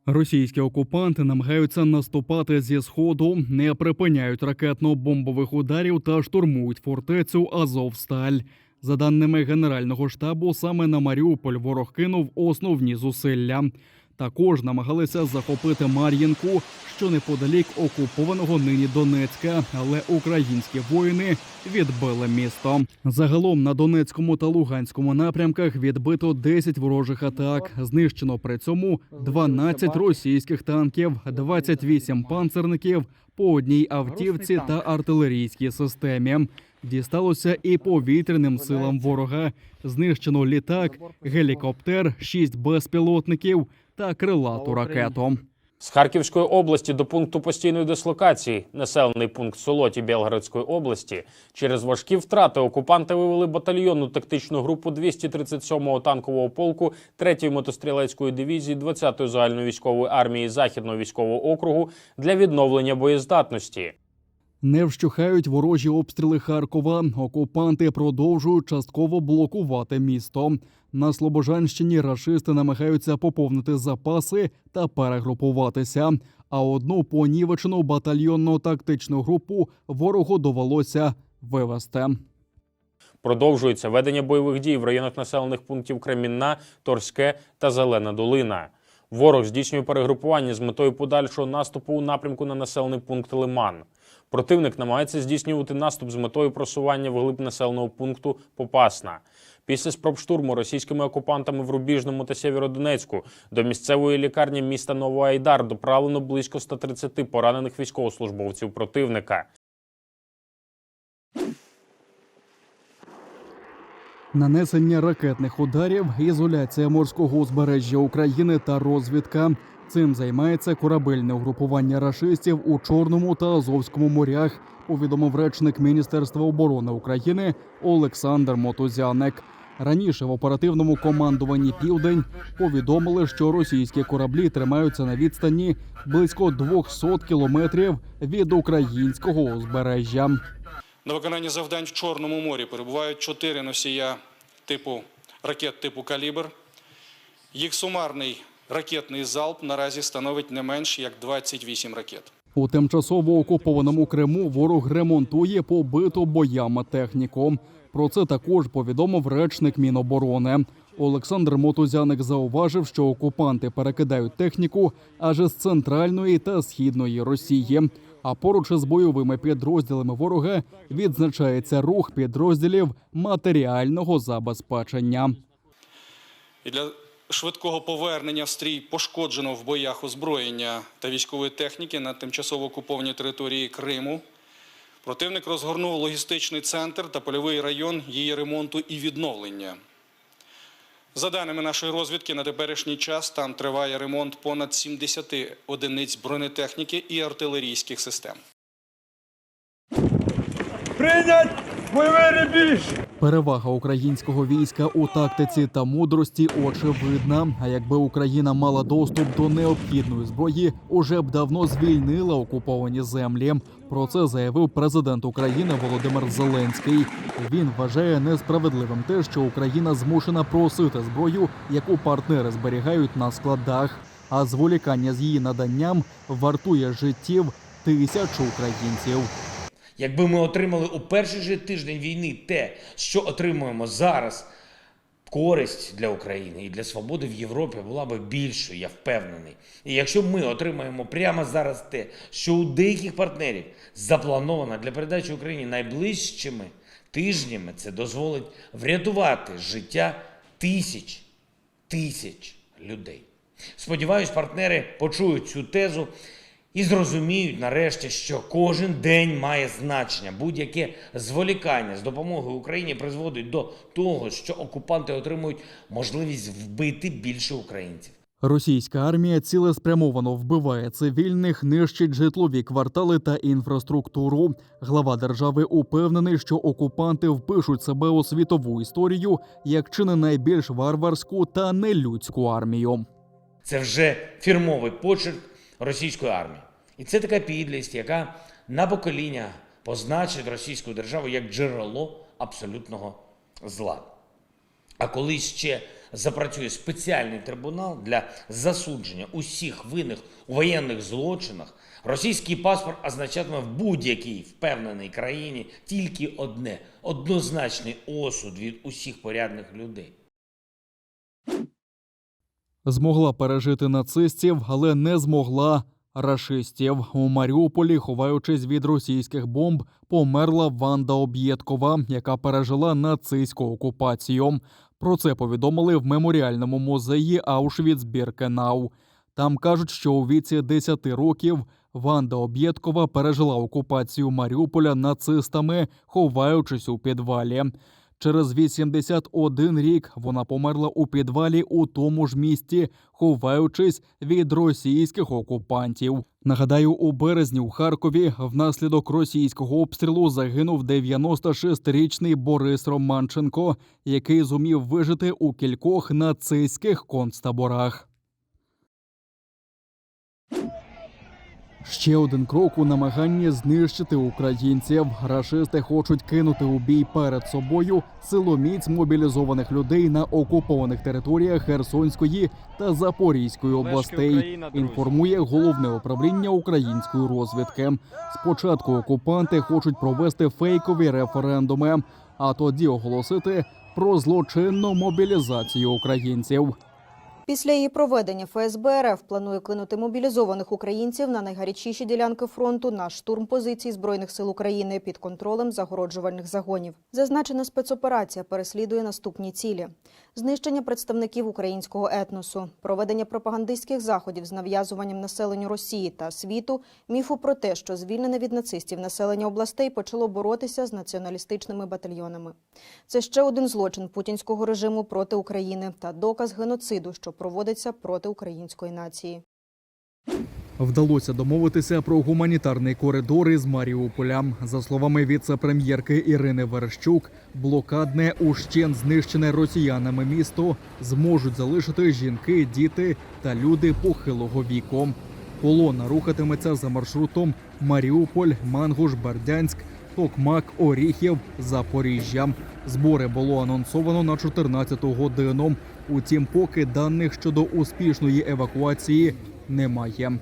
Російські окупанти намагаються наступати зі сходу, не припиняють ракетно-бомбових ударів та штурмують фортецю Азовсталь. За даними Генерального штабу, саме на Маріуполь ворог кинув основні зусилля. Також намагалися захопити Мар'їнку, що неподалік окупованого нині Донецька, але українські воїни відбили місто. Загалом на Донецькому та Луганському напрямках відбито 10 ворожих атак. Знищено при цьому 12 російських танків, 28 панцерників, по одній автівці та артилерійській системі. Дісталося і повітряним силам ворога. Знищено літак, гелікоптер, 6 безпілотників та крилату ракету. З Харківської області до пункту постійної дислокації, населений пункт Солоті Білгородської області, через важкі втрати окупанти вивели батальйонну тактичну групу 237-го танкового полку 3-ї мотострілецької дивізії 20-ї загальновійськової армії Західного військового округу для відновлення боєздатності. Не вщухають ворожі обстріли Харкова. Окупанти продовжують частково блокувати місто. На Слобожанщині рашисти намагаються поповнити запаси та перегрупуватися. А одну понівечену батальйонно-тактичну групу ворогу довелося вивести. Продовжується ведення бойових дій в районах населених пунктів Кремінна, Торське та Зелена Долина. Ворог здійснює перегрупування з метою подальшого наступу у напрямку на населений пункт Лиман. Противник намагається здійснювати наступ з метою просування вглиб населеного пункту Попасна. Після спроб штурму російськими окупантами в Рубіжному та Сєвєродонецьку до місцевої лікарні міста Новоайдар доправлено близько 130 поранених військовослужбовців противника. Нанесення ракетних ударів, ізоляція морського узбережжя України та розвідка. Цим займається корабельне угрупування рашистів у Чорному та Азовському морях, повідомив речник Міністерства оборони України Олександр Мотузяник. Раніше в оперативному командуванні «Південь» повідомили, що російські кораблі тримаються на відстані близько 200 кілометрів від українського узбережжя. На виконанні завдань в Чорному морі перебувають 4 носія ракет типу «Калібр». Їх сумарний ракетний залп наразі становить не менш як 28 ракет. У тимчасово окупованому Криму ворог ремонтує побиту боями техніку. Про це також повідомив речник Міноборони. Олександр Мотузяник зауважив, що окупанти перекидають техніку аж з центральної та східної Росії. А поруч із бойовими підрозділами ворога відзначається рух підрозділів матеріального забезпечення. І для швидкого повернення в стрій пошкодженого в боях озброєння та військової техніки на тимчасово окупованій території Криму противник розгорнув логістичний центр та польовий район її ремонту і відновлення. За даними нашої розвідки, на теперішній час там триває ремонт понад 70 одиниць бронетехніки і артилерійських систем. Прийнять бойовий рубіж! Перевага українського війська у тактиці та мудрості очевидна. А якби Україна мала доступ до необхідної зброї, уже б давно звільнила окуповані землі. Про це заявив президент України Володимир Зеленський. Він вважає несправедливим те, що Україна змушена просити зброю, яку партнери зберігають на складах. А зволікання з її наданням вартує життів тисяч українців. Якби ми отримали у перший же тиждень війни те, що отримуємо зараз, користь для України і для свободи в Європі була б більшою, я впевнений. І якщо ми отримаємо прямо зараз те, що у деяких партнерів заплановано для передачі Україні найближчими тижнями, це дозволить врятувати життя тисяч людей. Сподіваюсь, партнери почують цю тезу і зрозуміють нарешті, що кожен день має значення. Будь-яке зволікання з допомогою Україні призводить до того, що окупанти отримують можливість вбити більше українців. Російська армія цілеспрямовано вбиває цивільних, нищить житлові квартали та інфраструктуру. Глава держави упевнений, що окупанти впишуть себе у світову історію як чи не найбільш варварську та нелюдську армію. Це вже фірмовий почерк російської армії. І це така підлість, яка на покоління позначить російську державу як джерело абсолютного зла. А коли ще запрацює спеціальний трибунал для засудження усіх винних у воєнних злочинах, російський паспорт означатиме в будь-якій впевненій країні тільки одне – однозначний осуд від усіх порядних людей. Змогла пережити нацистів, але не змогла рашистів. У Маріуполі, ховаючись від російських бомб, померла Ванда Об'єдкова, яка пережила нацистську окупацію. Про це повідомили в меморіальному музеї Аушвіц-Біркенау. Там кажуть, що у віці 10 років Ванда Об'єдкова пережила окупацію Маріуполя нацистами, ховаючись у підвалі. Через 81 рік вона померла у підвалі у тому ж місті, ховаючись від російських окупантів. Нагадаю, у березні у Харкові внаслідок російського обстрілу загинув 96-річний Борис Романченко, який зумів вижити у кількох нацистських концтаборах. Ще один крок у намаганні знищити українців. Рашисти хочуть кинути у бій перед собою силоміць мобілізованих людей на окупованих територіях Херсонської та Запорізької областей, інформує Головне управління української розвідки. Спочатку окупанти хочуть провести фейкові референдуми, а тоді оголосити про злочинну мобілізацію українців. Після її проведення ФСБ РФ планує кинути мобілізованих українців на найгарячіші ділянки фронту на штурм позицій Збройних сил України під контролем загороджувальних загонів. Зазначена спецоперація переслідує наступні цілі: знищення представників українського етносу, проведення пропагандистських заходів з нав'язуванням населенню Росії та світу міфу про те, що звільнене від нацистів населення областей почало боротися з націоналістичними батальйонами. Це ще один злочин путінського режиму проти України та доказ геноциду, що проводиться проти української нації. Вдалося домовитися про гуманітарний коридор із Маріуполя. За словами віце-прем'єрки Ірини Верещук, блокадне, ущен знищене росіянами місто зможуть залишити жінки, діти та люди похилого віку. Колона рухатиметься за маршрутом Маріуполь, Мангуш, Бердянськ, Токмак, Оріхів, Запоріжжя. Збори було анонсовано на 14-ту годину. Утім, поки даних щодо успішної евакуації немає.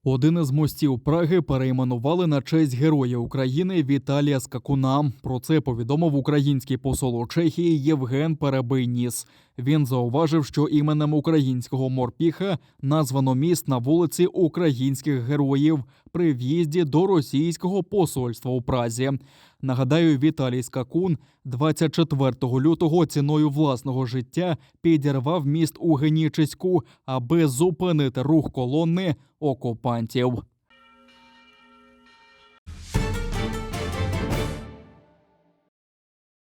Один із мостів Праги перейменували на честь Героя України Віталія Скакуна. Про це повідомив український посол у Чехії Євген Перебийніс. Він зауважив, що іменем українського морпіха названо міст на вулиці українських героїв при в'їзді до російського посольства у Празі. Нагадаю, Віталій Скакун 24 лютого ціною власного життя підірвав міст у Генічеську, аби зупинити рух колони окупантів.